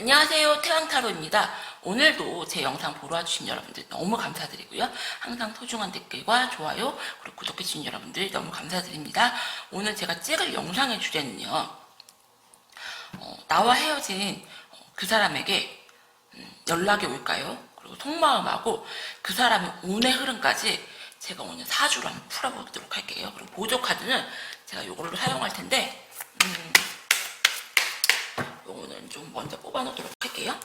안녕하세요, 태양타로입니다. 오늘도 제 영상 보러 와주신 여러분들 너무 감사드리고요. 항상 소중한 댓글과 좋아요 그리고 구독해주신 여러분들 너무 감사드립니다. 오늘 제가 찍을 영상의 주제는요, 나와 헤어진 그 사람에게 연락이 올까요? 그리고 속마음하고 그 사람의 운의 흐름까지 제가 오늘 사주로 한번 풀어보도록 할게요. 그리고 보조 카드는 제가 이걸로 사용할 텐데 요거는 좀 먼저 뽑아놓도록 할게요.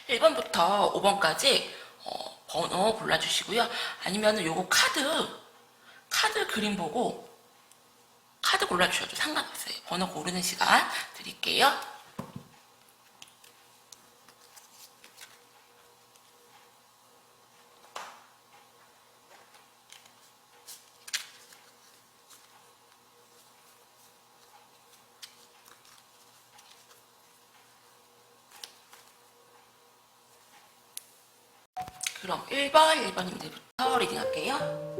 (1) 번부터 (5) 번까지 번호 골라주시고요. 아니면은 요거 카드 그림 보고 카드 골라주셔도 상관없어요. 번호 고르는 시간 드릴게요. 그럼 1번님들부터 리딩 할게요.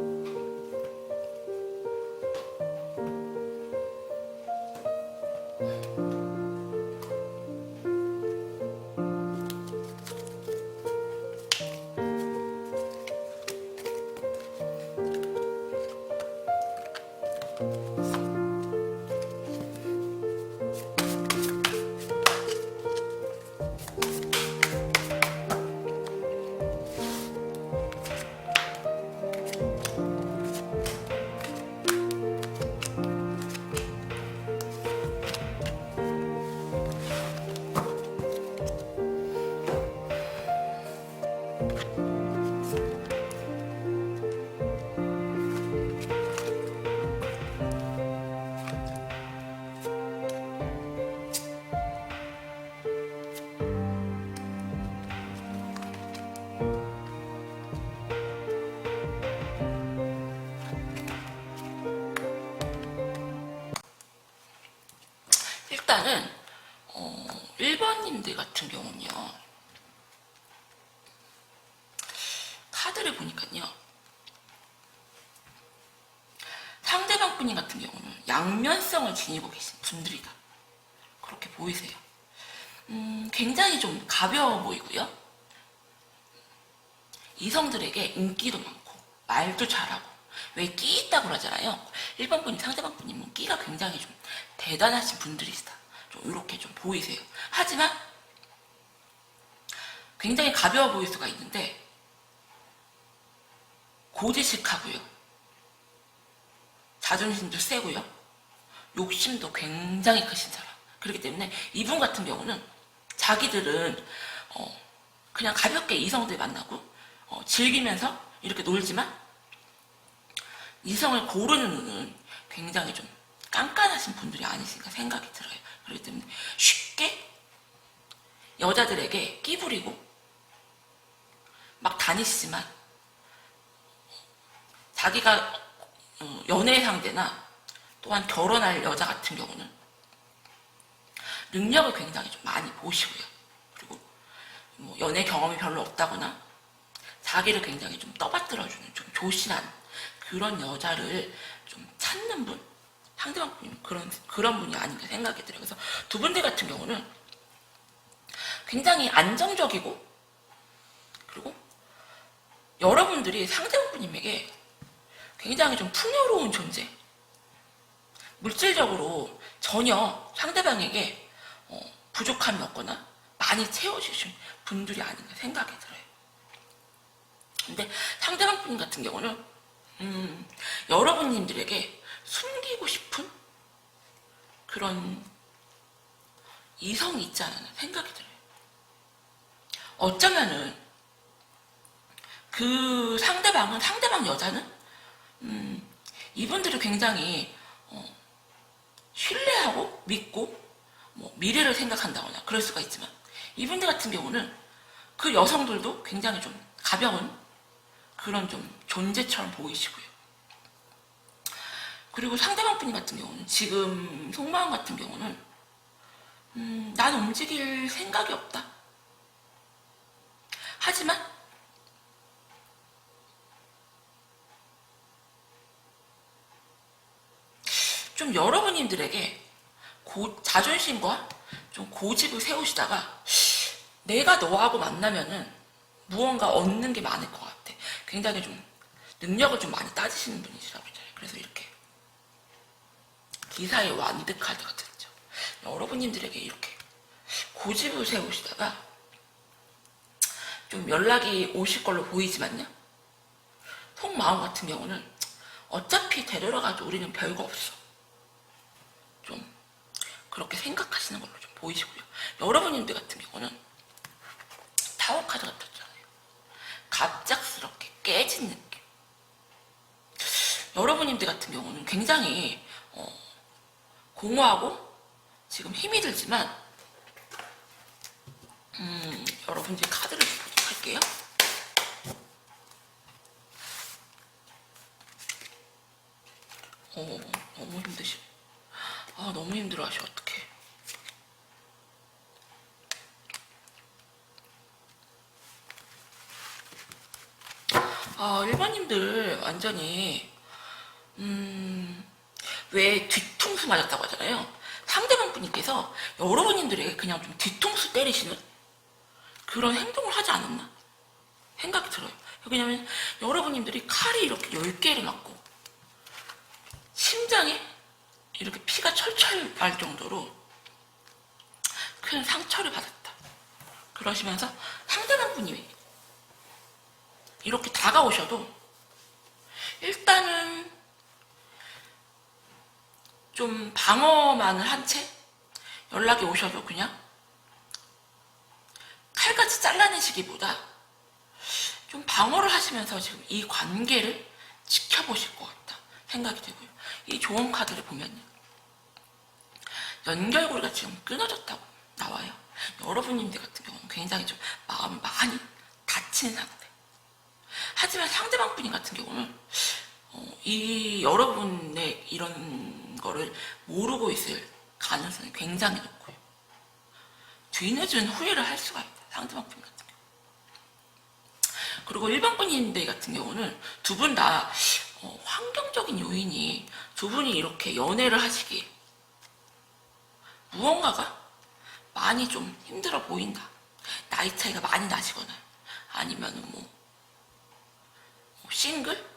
일단은 1번님들 같은 경우는요, 카드를 보니까요, 상대방 분님 같은 경우는 양면성을 지니고 계신 분들이다, 그렇게 보이세요. 굉장히 좀 가벼워 보이고요, 이성들에게 인기도 많고 말도 잘하고, 왜 끼 있다고 그러잖아요. 1번 분이 상대방 분님은 끼가 굉장히 좀 대단하신 분들이시다, 좀 이렇게 좀 보이세요. 하지만 굉장히 가벼워 보일 수가 있는데 고지식하고요, 자존심도 세고요, 욕심도 굉장히 크신 사람. 그렇기 때문에 이분 같은 경우는 자기들은 그냥 가볍게 이성들 만나고 즐기면서 이렇게 놀지만 이성을 고르는 눈은 굉장히 좀 깐깐하신 분들이 아니신가 생각이 들어요. 그렇기 때문에 쉽게 여자들에게 끼부리고 막 다니시지만 자기가 연애 상대나 또한 결혼할 여자 같은 경우는 능력을 굉장히 좀 많이 보시고요. 그리고 뭐 연애 경험이 별로 없다거나 자기를 굉장히 좀 떠받들어주는 좀 조신한 그런 여자를 좀 찾는 분, 상대방 분이 그런 분이 아닌가 생각이 들어요. 그래서 두 분들 같은 경우는 굉장히 안정적이고, 그리고 여러분들이 상대방 분님에게 굉장히 좀 풍요로운 존재, 물질적으로 전혀 상대방에게 부족함이 없거나 많이 채워주신 분들이 아닌가 생각이 들어요. 근데 상대방 분 같은 경우는 여러분님들에게 숨기고 싶은 그런 이성이 있지 않나 생각이 들어요. 어쩌면은 그 상대방 여자는 이분들을 굉장히 신뢰하고 믿고 뭐 미래를 생각한다거나 그럴 수가 있지만, 이분들 같은 경우는 그 여성들도 굉장히 좀 가벼운 그런 좀 존재처럼 보이시고요. 그리고 상대방 분이 같은 경우는 지금 속마음 같은 경우는 난 움직일 생각이 없다. 하지만 좀 여러분님들에게 자존심과 좀 고집을 세우시다가 내가 너하고 만나면은 무언가 얻는 게 많을 것 같아. 굉장히 좀 능력을 좀 많이 따지시는 분이시라고 했잖아요. 그래서 이렇게 기사의 완드 카드가 됐죠. 여러분님들에게 이렇게 고집을 세우시다가 좀 연락이 오실 걸로 보이지만요. 속마음 같은 경우는 어차피 데려가도 우리는 별거 없어. 좀 그렇게 생각하시는 걸로 좀 보이시고요. 여러분님들 같은 경우는 타워 카드가 떴잖아요. 갑작스럽게 깨진 느낌. 여러분님들 같은 경우는 굉장히 공허하고 지금 힘이 들지만 여러분들 카드를 보도록 할게요. 너무 힘드시. 너무 힘들어하셔. 어떡해. 일반인들 완전히 왜 뒤통수 맞았다고 하잖아요. 상대방 분께서 여러분들에게 그냥 좀 뒤통수 때리시는 그런 행동을 하지 않았나 생각이 들어요. 왜냐면 여러분들이 칼이 이렇게 10개를 맞고 심장에 이렇게 피가 철철 날 정도로 큰 상처를 받았다. 그러시면서 상대방 분이 이렇게 다가오셔도 일단은 좀 방어만을 한 채 연락이 오셔도 그냥 칼같이 잘라내시기보다 좀 방어를 하시면서 지금 이 관계를 지켜보실 것 같다 생각이 되고요. 이 조언 카드를 보면요. 연결고리가 지금 끊어졌다고 나와요. 여러분님들 같은 경우는 굉장히 좀 마음이 많이 다친 상태. 하지만 상대방 분이 같은 경우는 이 여러분의 이런 거를 모르고 있을 가능성이 굉장히 높고요. 뒤늦은 후회를 할 수가 있다. 상대방 분 같은 경우. 그리고 일반 분인들 같은 경우는 두 분 다 환경적인 요인이 두 분이 이렇게 연애를 하시기에 무언가가 많이 좀 힘들어 보인다. 나이 차이가 많이 나시거나 아니면 뭐 싱글?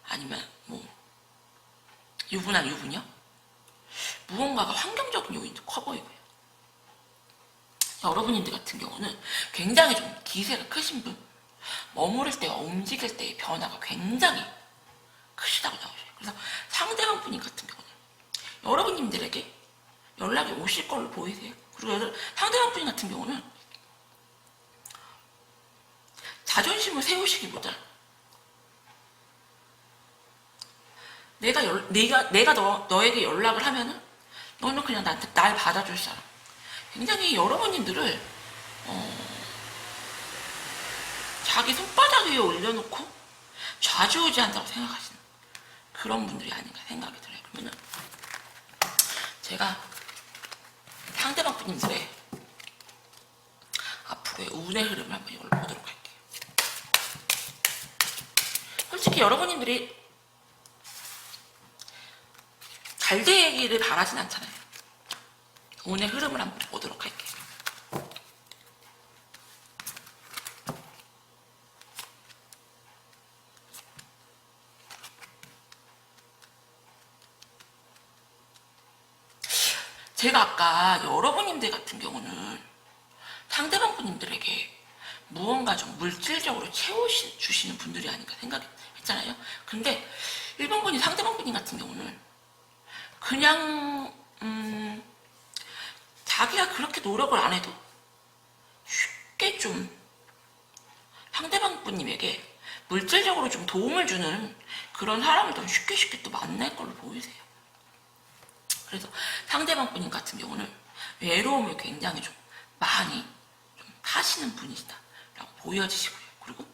아니면 뭐 유부남 유부녀? 무언가가 환경적인 요인도 커 보이고요. 여러분들 같은 경우는 굉장히 좀 기세가 크신 분, 머무를 때와 움직일 때의 변화가 굉장히 크시다고 나오셔요. 그래서 상대방 분이 같은 경우는 여러분님들에게 연락이 오실 걸로 보이세요. 그리고 상대방 분 같은 경우는 자존심을 세우시기보다 내가 너에게 연락을 하면은 너는 그냥 나한테 날 받아줄 사람. 굉장히 여러분님들을 자기 손바닥 위에 올려놓고 좌지우지한다고 생각하시는 그런 분들이 아닌가 생각이 들어요. 그러면은 제가 상대방 분들의 앞으로의 운의 흐름을 한번 이걸 보도록 할게요. 솔직히 여러분들이 잘 되기를 바라진 않잖아요. 운의 흐름을 한번 보도록 할게요. 제가 아까 여러분님들 같은 경우는 상대방 분들에게 무언가 좀 물질적으로 채워주시는 분들이 아닌가 생각했잖아요. 근데 일본 분이 상대방 분 같은 경우는 그냥 자기가 그렇게 노력을 안 해도 쉽게 좀 상대방 분님에게 물질적으로 좀 도움을 주는 그런 사람을 좀 쉽게 또 만날 걸로 보이세요. 그래서 상대방 분님 같은 경우는 외로움을 굉장히 좀 많이 좀 타시는 분이시다라고 보여지시고요. 그리고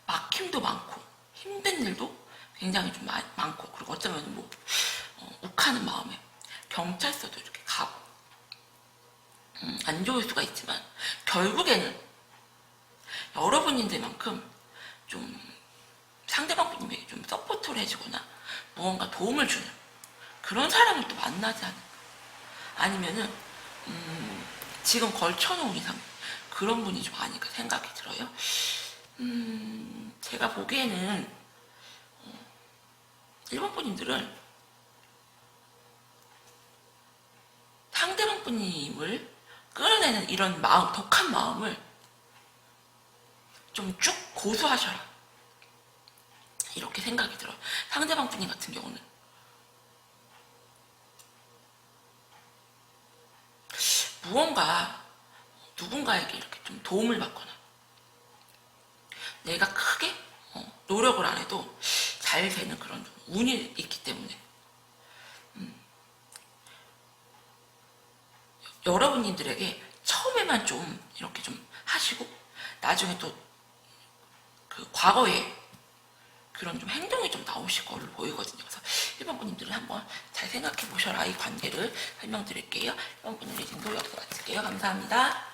막힘도 많고 힘든 일도 굉장히 좀 많고, 그리고 어쩌면 뭐 욱하는 마음에 경찰서도 이렇게 가고 안 좋을 수가 있지만, 결국에는 여러분인들만큼 좀 상대방 분에게 좀 서포트를 해주거나 무언가 도움을 주는 그런 사람을 또 만나지 않을까. 아니면은 지금 걸쳐놓은 이상 그런 분이 좀 아닐까 생각이 들어요. 제가 보기에는 일본 분들은 상대방 분님을 끌어내는 이런 마음, 독한 마음을 좀 쭉 고수하셔라, 이렇게 생각이 들어요. 상대방 분님 같은 경우는 무언가 누군가에게 이렇게 좀 도움을 받거나 내가 크게 노력을 안 해도 잘 되는 그런 좀 운이 있기 때문에 여러분들에게 처음에만 좀 이렇게 좀 하시고 나중에 또 그 과거에 그런 좀 행동이 좀 나오실 걸로 보이거든요. 그래서 1번 분님들은 한번 잘 생각해 보셔라, 이 관계를 설명드릴게요. 1번 분님 리딩도 여기서 마칠게요. 감사합니다.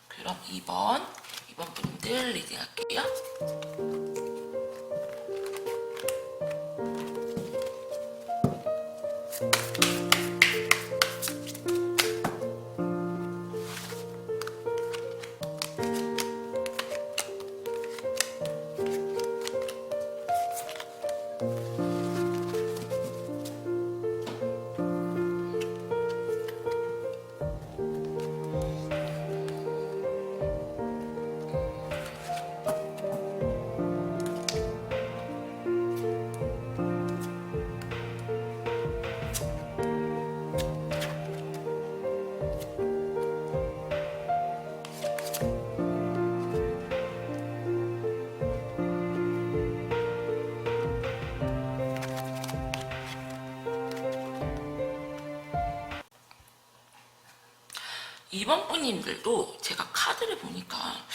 그럼 2번 분님들 리딩 할게요. 2번 분님들도 제가 카드를 보니까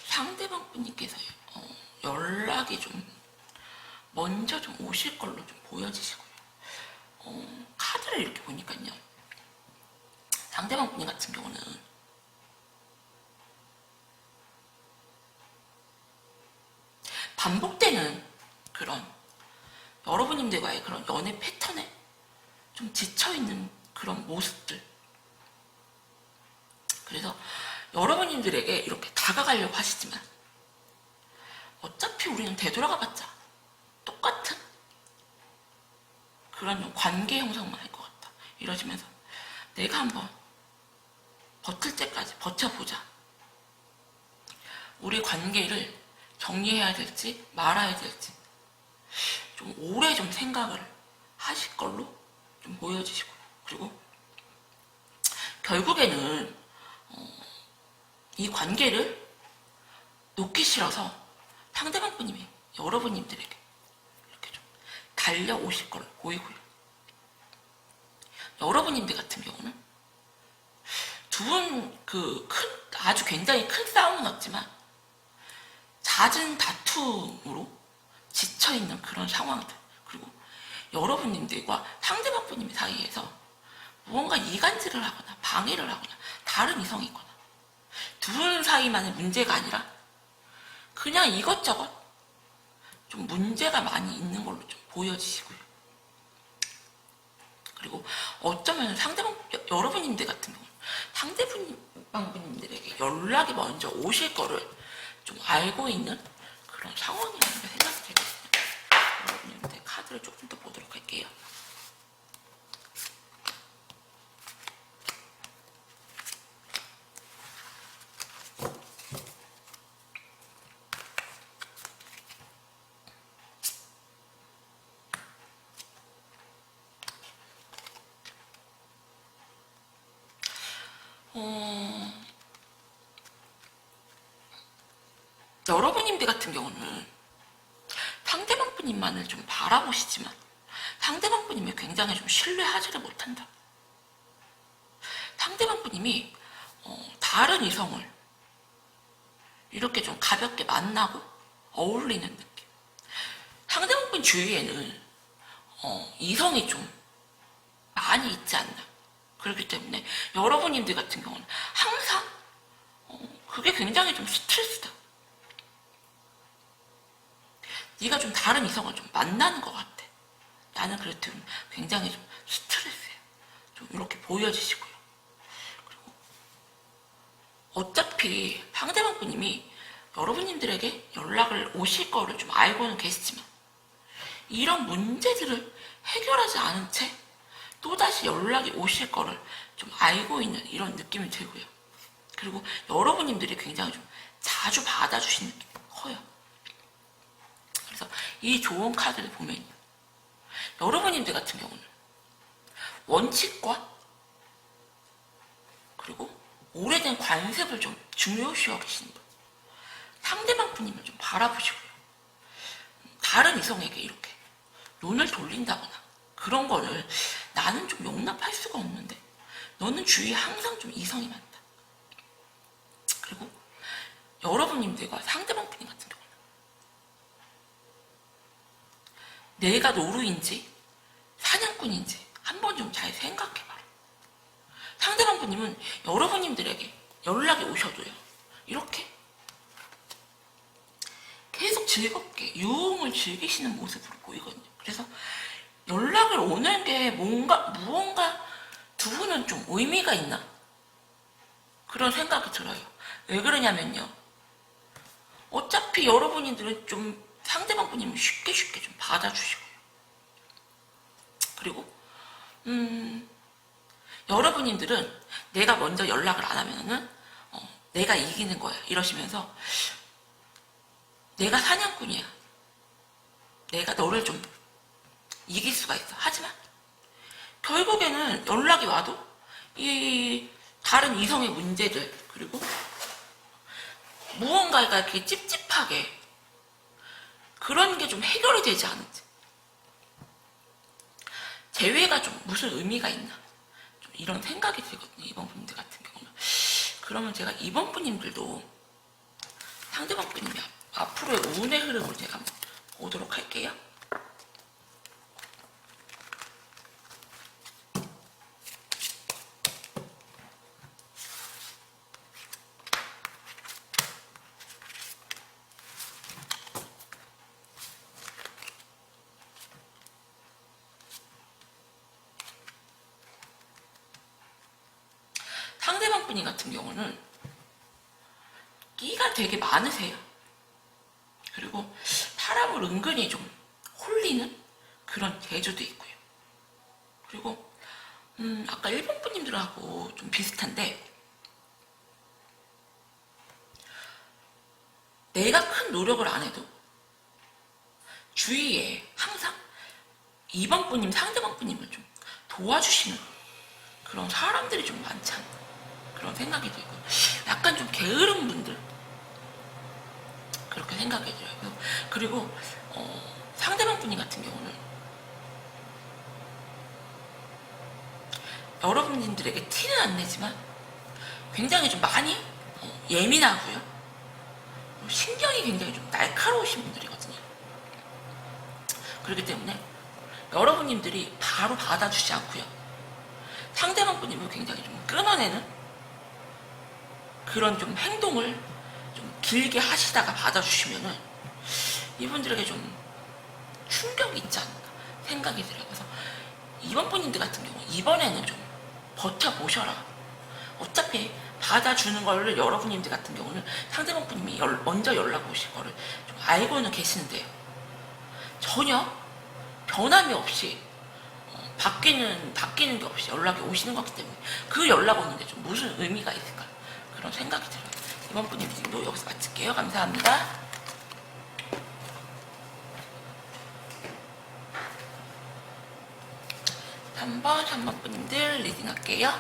상대방 분님께서 연락이 좀 먼저 좀 오실 걸로 좀 보여지시고요. 카드를 이렇게 보니까요, 상대방 분님 같은 경우는 반복되는 그런 여러분님들과의 그런 연애 패턴에 좀 지쳐있는 그런 모습들, 그래서 여러분님들에게 이렇게 다가가려고 하시지만 어차피 우리는 되돌아가봤자 똑같은 그런 관계 형성만 할 것 같다, 이러시면서 내가 한번 버틸 때까지 버텨보자, 우리 관계를 정리해야 될지 말아야 될지 좀 오래 좀 생각을 하실 걸로 좀 보여지시고요. 그리고 결국에는 이 관계를 놓기 싫어서 상대방 분님이 여러분님들에게 이렇게 좀 달려오실 걸로 보이고요. 여러분님들 같은 경우는 두 분 아주 굉장히 큰 싸움은 없지만 잦은 다툼으로 지쳐있는 그런 상황들, 그리고 여러분님들과 상대방 분님 사이에서 무언가 이간질을 하거나 방해를 하거나 다른 이성이 있거나 두 분 사이만의 문제가 아니라 그냥 이것저것 좀 문제가 많이 있는 걸로 좀 보여지시고요. 그리고 어쩌면 여러분님들 같은 경우는 상대방 분님들에게 연락이 먼저 오실 거를 좀 알고 있는 그런 상황이라는 생각이 들거든요. 여러분님들 카드를 조금 더 보도록 할게요. 여러분님들 같은 경우는 상대방 분님만을 좀 바라보시지만 상대방 분님을 굉장히 좀 신뢰하지를 못한다. 상대방 분님이 다른 이성을 이렇게 좀 가볍게 만나고 어울리는 느낌. 상대방분 주위에는 이성이 좀 많이 있지 않나. 그렇기 때문에 여러분님들 같은 경우는 항상 그게 굉장히 좀 스트레스다. 네가 좀 다른 이성을 좀 만나는 것 같아. 나는 그럴 때 굉장히 좀 스트레스예요. 좀 이렇게 보여지시고요. 그리고 어차피 상대방 분님이 여러분님들에게 연락을 오실 거를 좀 알고는 계시지만 이런 문제들을 해결하지 않은 채 또다시 연락이 오실 거를 좀 알고 있는 이런 느낌이 들고요. 그리고 여러분님들이 굉장히 좀 자주 받아주시는 느낌이 커요. 그래서 이 좋은 카드를 보면 여러분님들 같은 경우는 원칙과 그리고 오래된 관습을 좀 중요시하고 계시는 분, 상대방 분님을 좀 바라보시고요. 다른 이성에게 이렇게 눈을 돌린다거나 그런 거를 나는 좀 용납할 수가 없는데 너는 주위에 항상 좀 이성이 많다. 그리고 여러분님들과 상대방 분님 같은 경우는 내가 노루인지 사냥꾼인지 한번 좀 잘 생각해봐라. 상대방 분님은 여러분님들에게 연락이 오셔도요, 이렇게 계속 즐겁게 유흥을 즐기시는 모습으로 보이거든요. 그래서 연락을 오는 게 무언가 두 분은 좀 의미가 있나? 그런 생각이 들어요. 왜 그러냐면요. 어차피 여러분들은 좀 상대방 분님을 쉽게 좀 받아주시고요. 그리고 여러분들은 내가 먼저 연락을 안 하면은 내가 이기는 거야 이러시면서 내가 사냥꾼이야. 내가 너를 좀 이길 수가 있어. 하지만 결국에는 연락이 와도 이 다른 이성의 문제들 그리고 무언가가 이렇게 찝찝하게 그런 게 좀 해결이 되지 않은지 재회가 좀 무슨 의미가 있나 좀 이런 생각이 들거든요. 이번 분들 같은 경우는. 그러면 제가 이번 분님들도 상대방 분님이 앞으로의 운의 흐름을 제가 한번 보도록 할게요. 상대방 분이 같은 경우는 끼가 되게 많으세요. 그리고 사람을 은근히 좀 홀리는 그런 재주도 있고요. 그리고 아까 일본 분님들하고 좀 비슷한데 내가 큰 노력을 안 해도 주위에 항상 2번 분님, 상대방 분님을 좀 도와주시는 그런 사람들이 좀 많지 않나 그런 생각이 들고 약간 좀 게으른 분들 그렇게 생각이 들어요. 그리고 상대방 분이 같은 경우는 여러분들에게 티는 안 내지만 굉장히 좀 많이 예민하고요. 신경이 굉장히 좀 날카로우신 분들이거든요. 그렇기 때문에 여러분들이 바로 받아주지 않고요. 상대방 분님을 굉장히 좀 끊어내는 그런 좀 행동을 좀 길게 하시다가 받아주시면은 이분들에게 좀 충격이 있지 않나 생각이 들어요. 그래서 이번 분님들 같은 경우 이번에는 좀 버텨보셔라. 어차피 받아주는 거를 여러분님들 같은 경우는 상대방 분님이 먼저 연락 오실 거를 좀 알고는 계시는데요. 전혀 변함이 없이 바뀌는 게 없이 연락이 오시는 거기 때문에 그 연락 오는데 좀 무슨 의미가 있을까 그런 생각이 들어요. 이번 분님 리딩도 여기서 마칠게요. 감사합니다. 3번 분님들 리딩 할게요.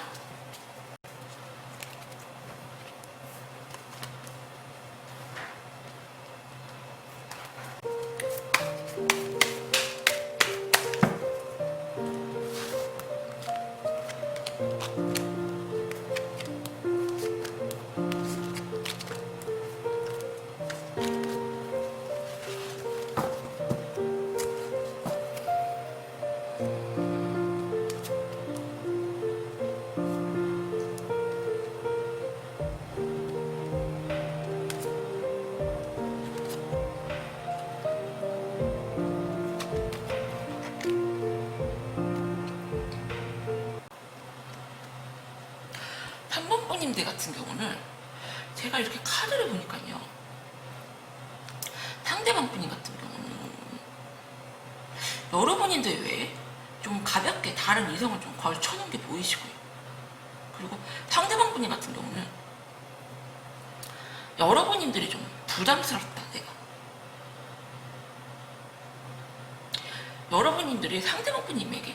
여러분님들 같은 경우는 제가 이렇게 카드를 보니까요, 상대방 분님 같은 경우는 여러분인데 왜 좀 가볍게 다른 이성을 좀 걸쳐놓은 게 보이시고요. 그리고 상대방 분님 같은 경우는 여러분님들이 좀 부담스럽다, 내가. 여러분님들이 상대방 분님에게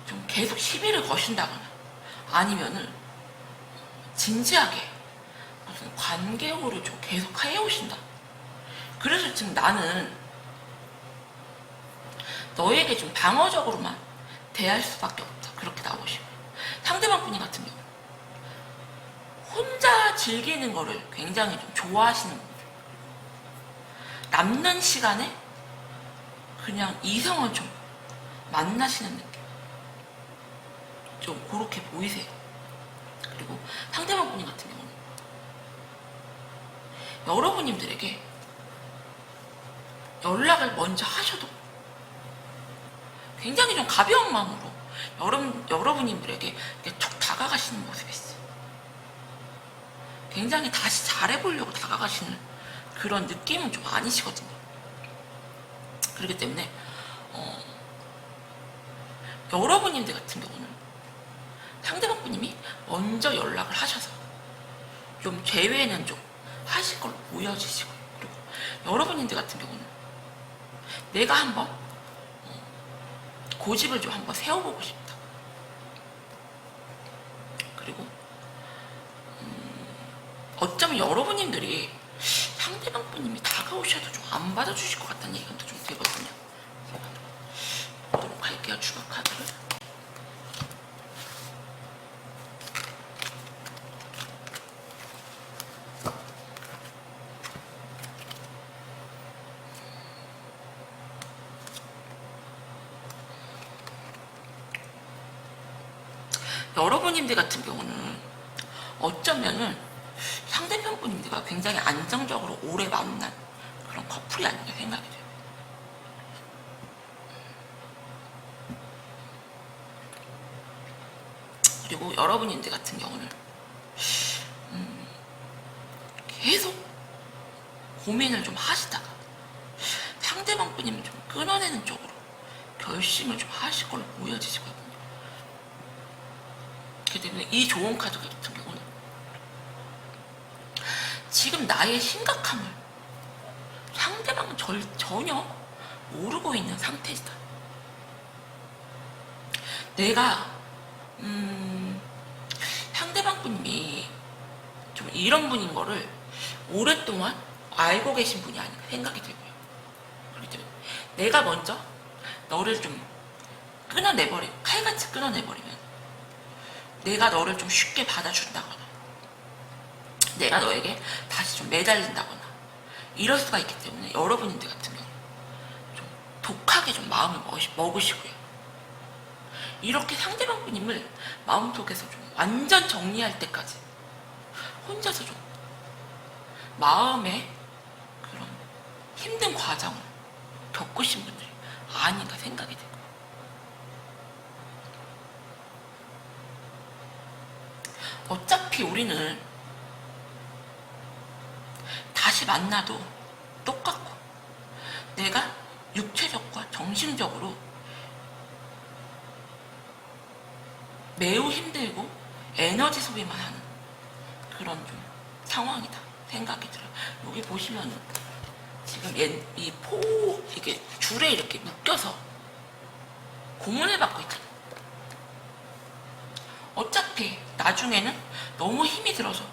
좀 계속 시비를 거신다거나 아니면은 진지하게 무슨 관계호를 좀 계속 해오신다. 그래서 지금 나는 너에게 좀 방어적으로만 대할 수밖에 없다. 그렇게 나오시고, 상대방 분이 같은 경우 혼자 즐기는 거를 굉장히 좀 좋아하시는 분들, 남는 시간에 그냥 이성을 좀 만나시는 느낌, 좀 그렇게 보이세요. 그리고 상대방 분이 같은 경우는 여러분님들에게 연락을 먼저 하셔도 굉장히 좀 가벼운 마음으로 여러분님들에게 이렇게 툭 다가가시는 모습이 있어요. 굉장히 다시 잘해보려고 다가가시는 그런 느낌은 좀 아니시거든요. 그렇기 때문에 여러분님들 같은 경우는 상대방 분님이 먼저 연락을 하셔서 좀 제외는 좀 하실 걸로 보여지시고요. 그리고 여러분님들 같은 경우는 내가 한번 고집을 좀 한번 세워보고 싶다. 그리고 어쩌면 여러분님들이 상대방 분님이 다가오셔도 좀 안 받아주실 것 같다는 얘기가 좀 들거든요. 제가 보도록 할게요, 주각 카드를. 여러분님들 같은 경우는 어쩌면은 상대편 분님들과 굉장히 안정적으로 오래 만난 그런 커플이 아닌가 생각이 돼요. 그리고 여러분님들 같은 경우는 계속 고민을 좀 하시다가 상대방 분님을 좀 끊어내는 쪽으로 결심을 좀 하실 걸로 보여지시거든요. 그렇기 때문에 이 좋은 카드 같은 경우는 지금 나의 심각함을 상대방은 전혀 모르고 있는 상태이다. 내가 상대방 분이 좀 이런 분인 거를 오랫동안 알고 계신 분이 아닌가 생각이 들고요. 그렇기 때문에 내가 먼저 너를 좀 칼같이 끊어내버리면 내가 너를 좀 쉽게 받아준다거나 내가 너에게 다시 좀 매달린다거나 이럴 수가 있기 때문에 여러분들 같은 경우 좀 독하게 좀 마음을 먹으시고요. 이렇게 상대방 분님을 마음속에서 좀 완전 정리할 때까지 혼자서 좀 마음의 그런 힘든 과정을 겪으신 분들이 아닌가 생각이 되고, 어차피 우리는 다시 만나도 똑같고 내가 육체적과 정신적으로 매우 힘들고 에너지 소비만 하는 그런 좀 상황이다 생각이 들어요. 여기 보시면 지금 이게 줄에 이렇게 묶여서 고문을 받고 있잖아요. 어차피 나중에는 너무 힘이 들어서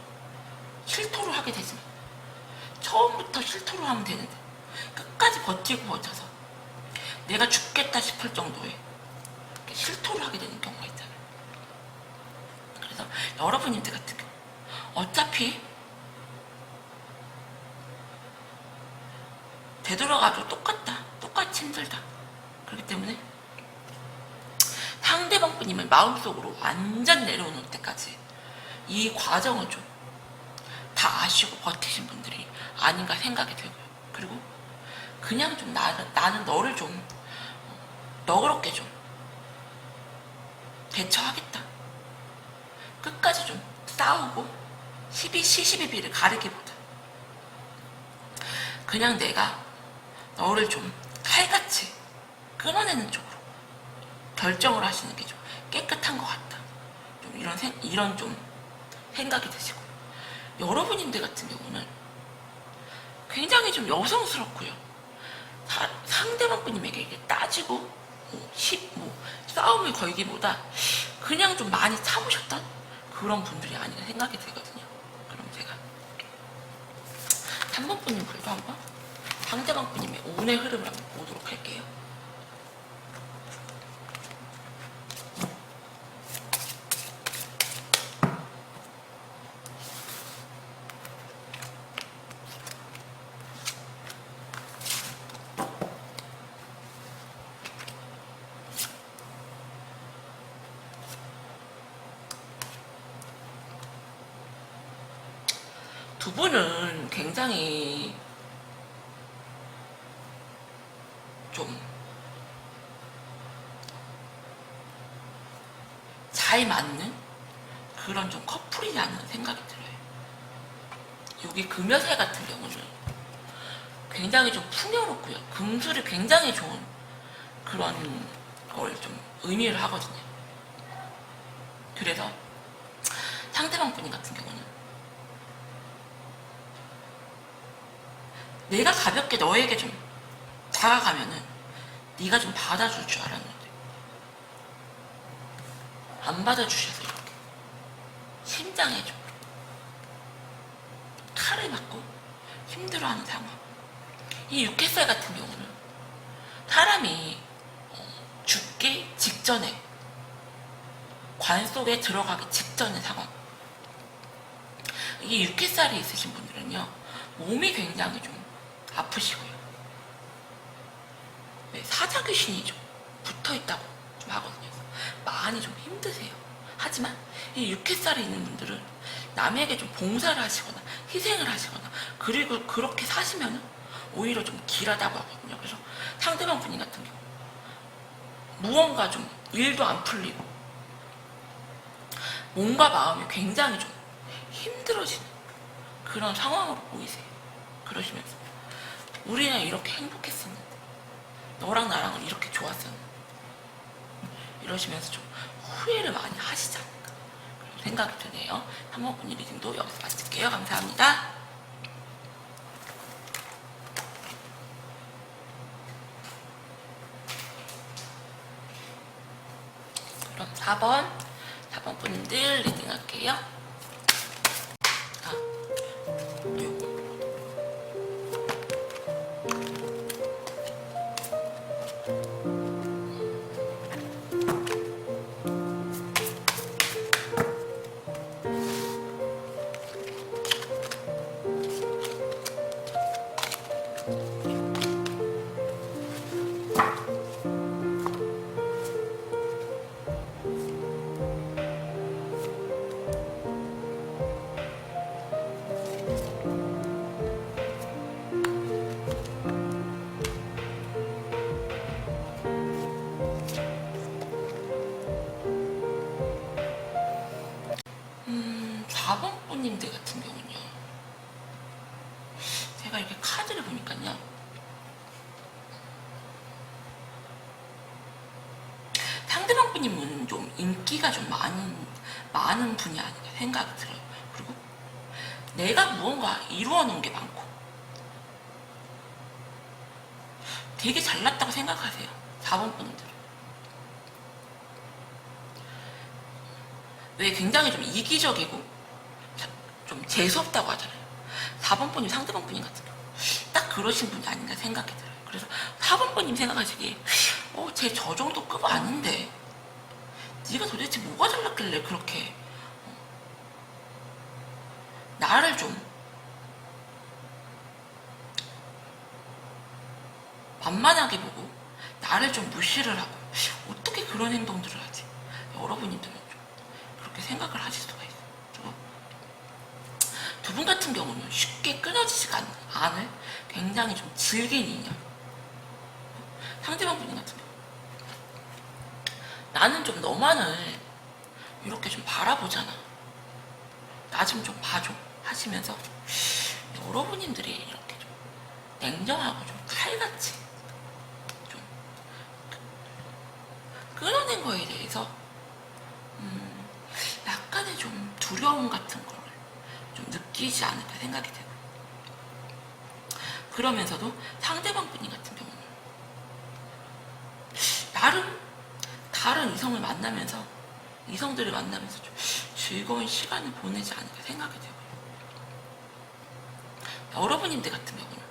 실토를 하게 되지만 처음부터 실토를 하면 되는데 끝까지 버티고 버텨서 내가 죽겠다 싶을 정도의 실토를 하게 되는 경우가 있잖아요. 그래서 여러분님들 같은 경우 어차피 되돌아가도 똑같이 힘들다. 그렇기 때문에 상대방 분님을 마음속으로 완전 내려오는 때까지 이 과정을 좀 다 아시고 버티신 분들이 아닌가 생각이 들고요. 그리고 그냥 좀 나는 너를 좀 너그럽게 좀 대처하겠다. 끝까지 좀 싸우고 시시비비를 가리기보다 그냥 내가 너를 좀 칼같이 끊어내는 쪽으로 결정을 하시는 게 좀 깨끗한 것 같다. 좀 이런 좀 생각이 드시고, 여러분님들 같은 경우는 굉장히 좀 여성스럽고요. 상대방 분님에게 이게 따지고 싸움을 걸기보다 그냥 좀 많이 참으셨던 그런 분들이 아닌가 생각이 들거든요. 그럼 제가 3번 분님 글도 한번 상대방 분님의 운의 흐름을 한번 보도록 할게요. 두 분은 굉장히 좀 잘 맞는 그런 좀 커플이라는 생각이 들어요. 여기 금여살 같은 경우는 굉장히 좀 풍요롭고요. 금술이 굉장히 좋은 그런 걸 좀 의미를 하거든요. 그래서 상대방 분이 같은 경우는 내가 가볍게 너에게 좀 다가가면은 네가 좀 받아줄 줄 알았는데 안 받아주셔서 이렇게 심장에 좀 칼을 맞고 힘들어하는 상황. 이 육개살 같은 경우는 사람이 죽기 직전에, 관 속에 들어가기 직전의 상황. 이 육개살이 있으신 분들은요, 몸이 굉장히 좀 아프시고요. 사자귀신이 좀 붙어있다고 좀 하거든요. 많이 좀 힘드세요. 하지만 이 육개살이 있는 분들은 남에게 좀 봉사를 하시거나 희생을 하시거나 그리고 그렇게 사시면 오히려 좀 길하다고 하거든요. 그래서 상대방 분이 같은 경우 무언가 좀 일도 안 풀리고 몸과 마음이 굉장히 좀 힘들어지는 그런 상황으로 보이세요. 그러시면서 우리는 이렇게 행복했었는데 너랑 나랑은 이렇게 좋았었는데 이러시면서 좀 후회를 많이 하시지 않을까 그런 생각이 드네요. 3번 분의 리딩도 여기서 마칠게요. 감사합니다. 그럼 4번 분들 리딩 할게요. 요거. 님들 같은 경우는요, 제가 이렇게 카드를 보니까요, 상대방 분님은 좀 인기가 좀 많은 분이 아닌가 생각이 들어요. 그리고 내가 무언가 이루어 놓은 게 많고 되게 잘났다고 생각하세요. 4번 분들은. 왜 굉장히 좀 이기적이고 좀 재수없다고 하잖아요. 4번 분님 상대방 분님 같은 경우 딱 그러신 분이 아닌가 생각이 들어요. 그래서 4번 분님 생각하시기에 쟤 저 정도 급 아닌데 네가 도대체 뭐가 잘났길래 그렇게 나를 좀 만만하게 보고 나를 좀 무시를 하고 어떻게 그런 행동들을 하지? 여러분님들은 좀 그렇게 생각을 하실 수가 있어요. 두 분 같은 경우는 쉽게 끊어지지가 않을 굉장히 좀 질긴 인연. 상대방 분 같은 경우 나는 좀 너만을 이렇게 좀 바라보잖아. 나 좀 봐줘 하시면서 여러분님들이 이렇게 좀 냉정하고 좀 칼같이 좀 끊어낸 거에 대해서 약간의 좀 두려움 같은 걸 좀 느끼지 않을까 생각이 되고, 그러면서도 상대방 분이 같은 경우는 나름 다른 이성을 만나면서, 이성들을 만나면서 좀 즐거운 시간을 보내지 않을까 생각이 되고요. 여러분님들 같은 경우는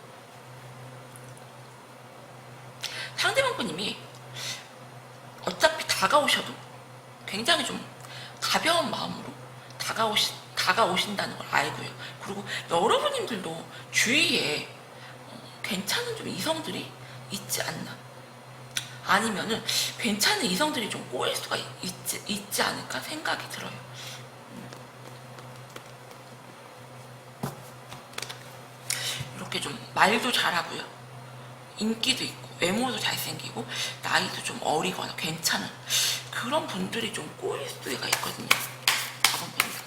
상대방 분님이 어차피 다가오셔도 굉장히 좀 가벼운 마음으로 다가오신다는 걸 알고요. 그리고 여러분님들도 주위에 괜찮은 좀 이성들이 있지 않나, 아니면은 괜찮은 이성들이 좀 꼬일 수가 있지 않을까 생각이 들어요. 이렇게 좀 말도 잘하고요, 인기도 있고 외모도 잘생기고 나이도 좀 어리거나 괜찮은 그런 분들이 좀 꼬일 수가 있거든요. 4번 분들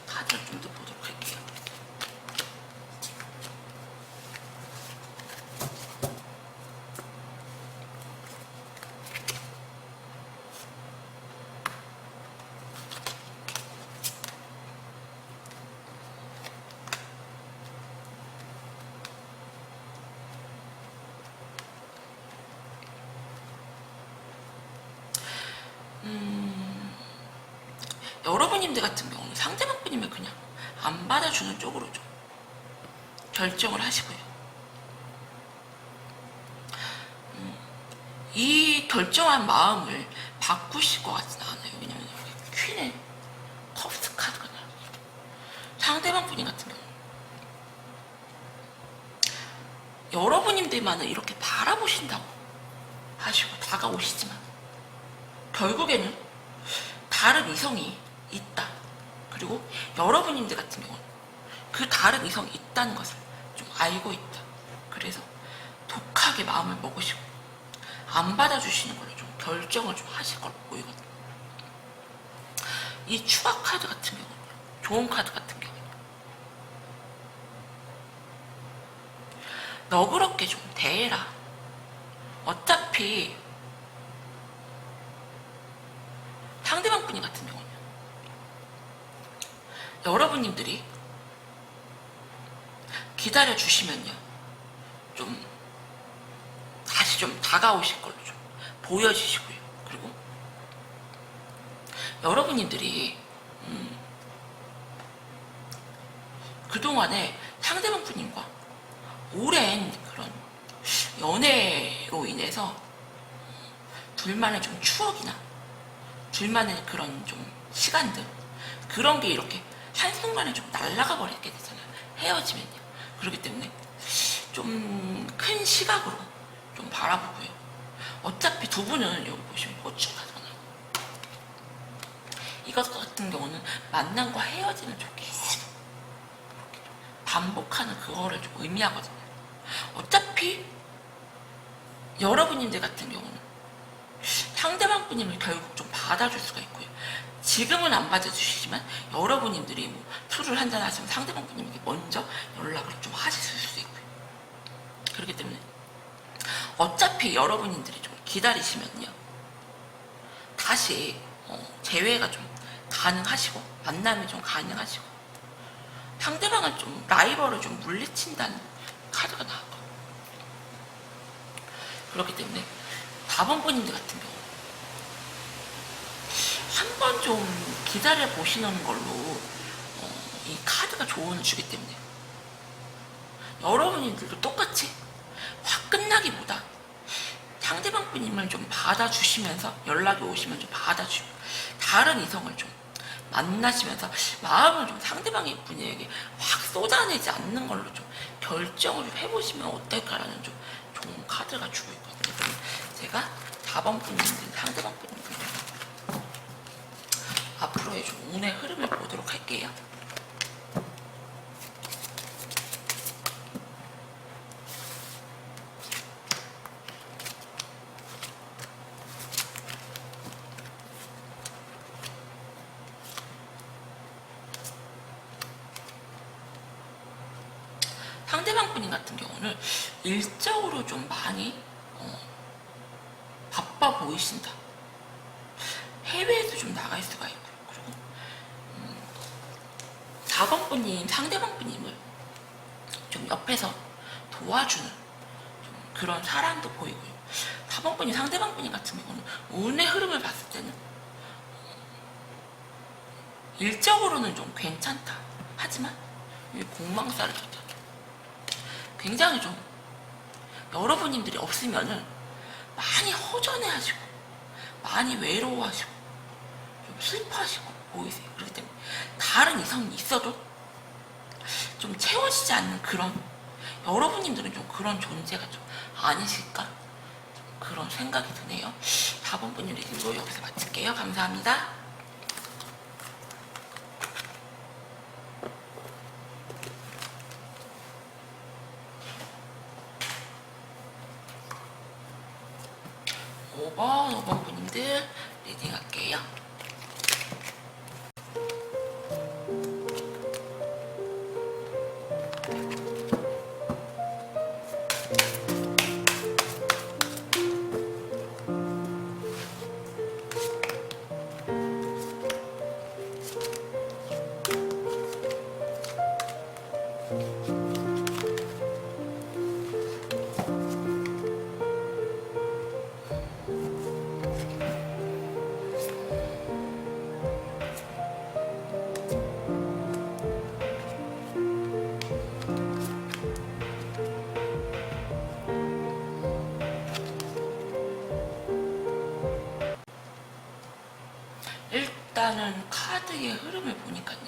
카드를 좀 더 보도록 할게요. 여러분님들 같은 경우는 상대방 분이면 그냥 안 받아주는 쪽으로 좀 결정을 하시고요. 이 결정한 마음을 바꾸실 것 같지는 않아요. 왜냐면 퀸의 컵스 카드가 나와요. 상대방 분이 같은 경우는 여러분님들만을 이렇게 바라보신다고 하시고 다가오시지만 결국에는 다른 이성이 있다. 그리고 여러분님들 같은 경우는 그 다른 이성이 있다는 것을 좀 알고 있다. 그래서 독하게 마음을 먹으시고 안 받아주시는 걸로 좀 결정을 좀 하실 걸로 보이거든요. 이 추가 카드 같은 경우는, 좋은 카드 같은 경우는 너그럽게 좀 대해라. 어차피 상대방 분이 같은 경우는 여러분님들이 기다려주시면요, 좀 다시 좀 다가오실 걸로 좀 보여주시고요. 그리고 여러분님들이 그동안에 상대방 분님과 오랜 그런 연애로 인해서 둘만의 좀 추억이나 둘만의 그런 좀 시간들, 그런 게 이렇게 한순간에 좀 날아가 버리게 되잖아요. 헤어지면요. 그렇기 때문에 좀 큰 시각으로 좀 바라보고요. 어차피 두 분은 여기 보시면 호충하잖아요. 이것 같은 경우는 만남과 헤어짐을 좀 계속 반복하는 그거를 좀 의미하거든요. 어차피 여러분님들 같은 경우는 상대방 분님을 결국 좀 받아줄 수가 있고요. 지금은 안 받아주시지만 여러분님들이 뭐 술을 한잔 하시면 상대방 분님에게 먼저 연락을 좀 하실 수도 있고요. 그렇기 때문에 어차피 여러분들이 좀 기다리시면요, 다시 재회가 좀 가능하시고 만남이 좀 가능하시고 상대방을 좀 라이벌을 좀 물리친다는 카드가 나왔거든요. 그렇기 때문에 4번 분님들 같은 경우 한 번 좀 기다려 보시는 걸로 이 카드가 조언을 주기 때문에 여러분들도 똑같이 확 끝나기보다 상대방 분님을 좀 받아주시면서 연락이 오시면 좀 받아주고 다른 이성을 좀 만나시면서 마음을 좀 상대방의 분에게 확 쏟아내지 않는 걸로 좀 결정을 좀 해보시면 어떨까라는 좀 좋은 카드가 주고 있거든요. 그럼 제가 4번 분님들, 상대방 분님들 앞으로의 좀 운의 흐름을 보도록 할게요. 상대방 분인 같은 경우는 일적으로 좀 많이 바빠 보이신다. 해외에도 좀 나갈 수가 있고요. 그리고 4번 분님, 상대방 분님을 좀 옆에서 도와주는 좀 그런 사랑도 보이고요. 4번 분이 상대방 분님 같은 경우는 운의 흐름을 봤을 때는 일적으로는 좀 괜찮다. 하지만 공망사를 줬다. 굉장히 좀 여러분님들이 없으면은 많이 허전해하시고 많이 외로워하시고 좀 슬퍼하시고 보이세요. 그렇기 때문에 다른 이성이 있어도 좀 채워지지 않는 그런, 여러분님들은 좀 그런 존재가 좀 아니실까, 좀 그런 생각이 드네요. 4번 분님 리딩도 여기서 마칠게요. 감사합니다. 5번 분님들 리딩 할게요. 일단은 카드의 흐름을 보니까요.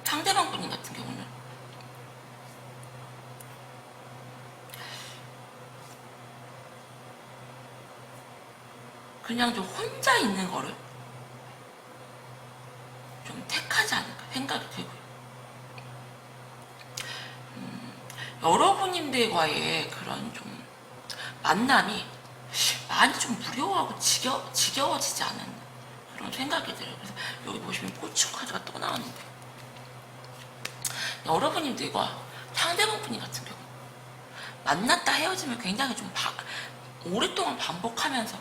상대방 분인 같은 경우는 그냥 좀 혼자 있는 거를 좀 택하지 않을까 생각이 들고요. 여러분님들과의 그런 좀 만남이 많이 좀 무료하고 지겨워지지 않은 그런 생각이 들어요. 그래서 여기 보시면 고충 카드가 또 나왔는데, 여러분님들과 상대방 분이 같은 경우 만났다 헤어지면 굉장히 좀 오랫동안 반복하면서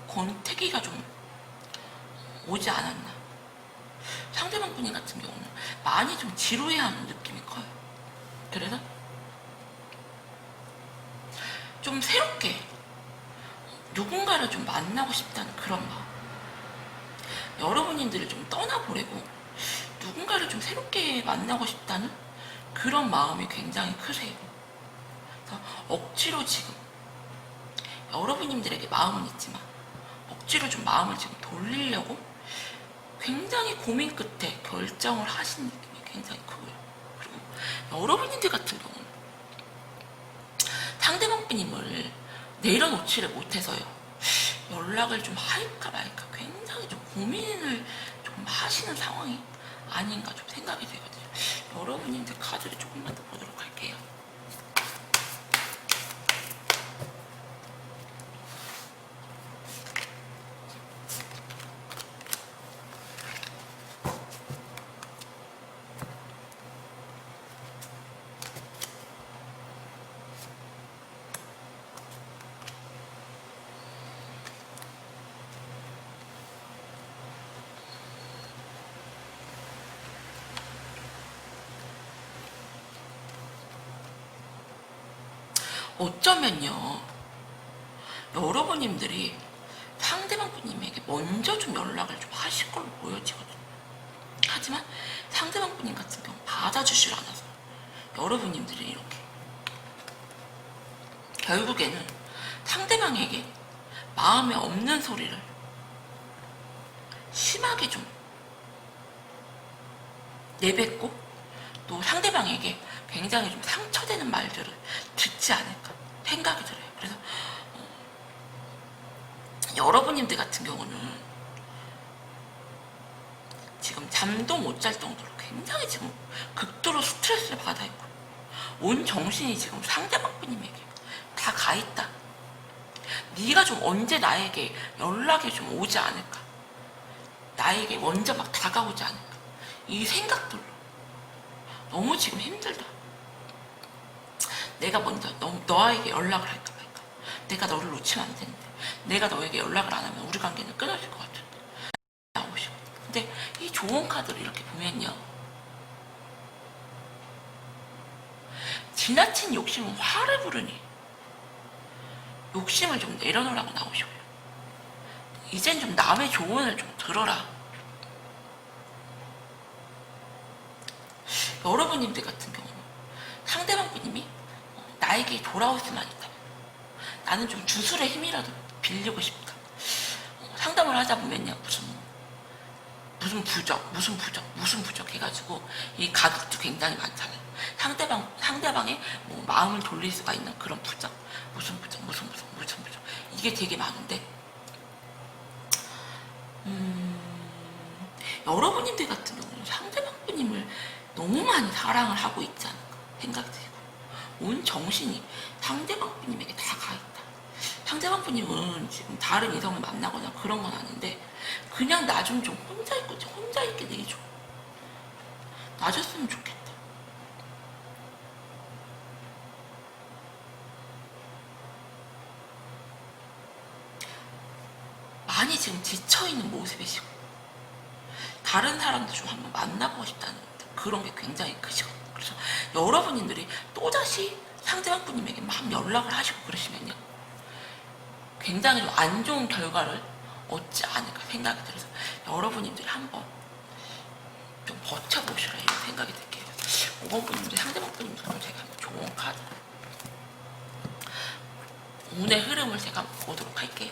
권태기가 좀 오지 않았나. 상대방 분이 같은 경우는 많이 좀 지루해하는 느낌이 커요. 그래서 좀 새롭게 누군가를 좀 만나고 싶다는 그런 마음, 여러분님들을 좀 떠나보내고 누군가를 좀 새롭게 만나고 싶다는 그런 마음이 굉장히 크세요. 그래서 억지로 지금 여러분님들에게 마음은 있지만 억지로 좀 마음을 지금 돌리려고 굉장히 고민 끝에 결정을 하신 느낌이 굉장히 크고요. 그리고 여러분들 같은 경우는 상대방 분님을 내려놓지를 못해서요, 연락을 좀 할까 말까 굉장히 좀 고민을 좀 하시는 상황이 아닌가 좀 생각이 되거든요. 여러분들 카드를 조금만 더 보도록 할게요. 어쩌면요, 여러분님들이 상대방 분님에게 먼저 좀 연락을 좀 하실 걸로 보여지거든요. 하지만 상대방 분님 같은 경우 받아주질 않아서 여러분님들이 이렇게 결국에는 상대방에게 마음에 없는 소리를 심하게 좀 내뱉고 또 상대방에게 굉장히 좀 상처되는 말들을 듣지 않을까 생각이 들어요. 그래서 여러분님들 같은 경우는 지금 잠도 못 잘 정도로 굉장히 지금 극도로 스트레스를 받아 있고 온 정신이 지금 상대방 분님에게 다 다 가 있다. 네가 좀 언제 나에게 연락이 좀 오지 않을까? 나에게 먼저 막 다가오지 않을까? 이 생각들로 너무 지금 힘들다. 내가 먼저 너에게 연락을 할까 말까? 내가 너를 놓치면 안 되는데, 내가 너에게 연락을 안 하면 우리 관계는 끊어질 것 같은데 나오시고. 근데 이 좋은 카드를 이렇게 보면요, 지나친 욕심은 화를 부르니 욕심을 좀 내려놓으라고 나오시고요. 이젠 좀 남의 조언을 좀 들어라. 여러분님들 같은 경우는 상대방 분님이 나에게 돌아올 수만 있다면, 나는 좀 주술의 힘이라도 빌리고 싶다. 상담을 하다 보면요, 무슨 부적 해가지고 이 가격도 굉장히 많잖아요. 상대방의 뭐 마음을 돌릴 수가 있는 그런 부적, 무슨 부적 이게 되게 많은데, 여러분님들 같은 경우는 상대방 분님을 너무 많이 사랑을 하고 있지 않을까 생각이 들고, 온 정신이 상대방 분님에게 다 가 있다. 상대방 분님은 지금 다른 이성을 만나거나 그런 건 아닌데, 그냥 나 좀 혼자 있게 내줘. 놔줬으면 좋겠다. 많이 지금 지쳐있는 모습이시고, 다른 사람도 좀 한번 만나보고 싶다는 그런 게 굉장히 크시거든요. 그래서 여러분들이 또다시 상대방 분님에게 막 연락을 하시고 그러시면요, 굉장히 좀 안 좋은 결과를 얻지 않을까 생각이 들어서 여러분들이 한번 좀 버텨보시라 이런 생각이 들게요. 5번 분님들, 상대방 분님들 제가 한번 좋은 카드, 운의 흐름을 제가 보도록 할게요.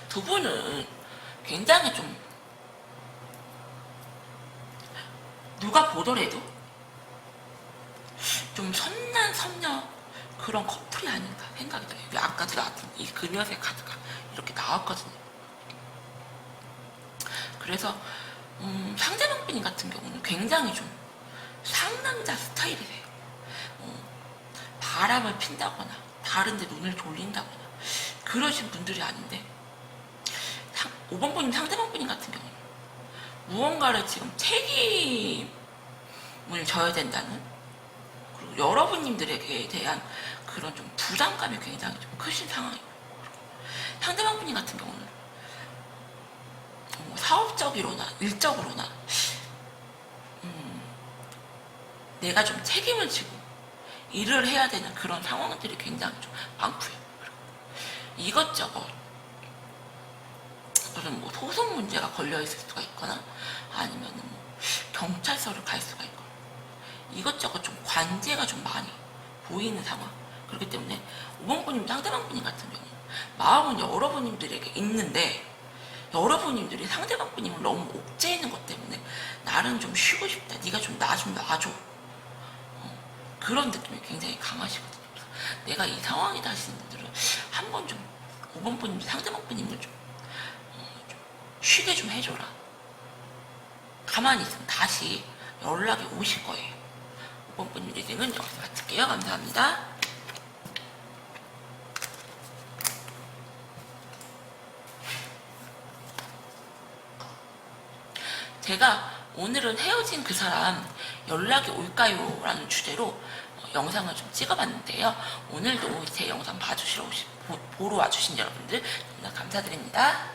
두 분은 굉장히 좀 누가 보더라도 좀 선남 선녀 그런 커플이 아닌가 생각이 들어요. 아까도 나왔던 이 그녀의 카드가 이렇게 나왔거든요. 그래서 상대방 분이 같은 경우는 굉장히 좀 상남자 스타일이세요. 바람을 핀다거나 다른 데 눈을 돌린다거나 그러신 분들이 아닌데, 5번 분님, 상대방 분님 같은 경우는 무언가를 지금 책임을 져야 된다는, 그리고 여러분님들에게 대한 그런 좀 부담감이 굉장히 좀 크신 상황이고, 상대방 분님 같은 경우는 사업적으로나 일적으로나 내가 좀 책임을 지고 일을 해야 되는 그런 상황들이 굉장히 좀 많고요. 이것저것 무슨 뭐 소송 문제가 걸려 있을 수가 있거나, 아니면 뭐 경찰서를 갈 수가 있거나, 이것저것 좀 관제가 좀 많이 보이는 상황. 그렇기 때문에 5번 분님, 상대방 분님 같은 경우 마음은 여러분님들에게 있는데, 여러분님들이 상대방 분님을 너무 옥죄이는 것 때문에 나는 좀 쉬고 싶다, 네가 좀 놔줘, 그런 느낌이 굉장히 강하시거든요. 그래서 내가 이 상황이다 하시는 분들은 한번 좀 5번 분님, 상대방 분님을 좀 쉬게 좀 해줘라. 가만히 있으면 다시 연락이 오실 거예요. 5번 분님 리딩은 여기서 마칠게요. 감사합니다. 제가 오늘은 헤어진 그 사람 연락이 올까요? 라는 주제로 영상을 좀 찍어봤는데요. 오늘도 제 영상 보러 와주신 여러분들 너무나 감사드립니다.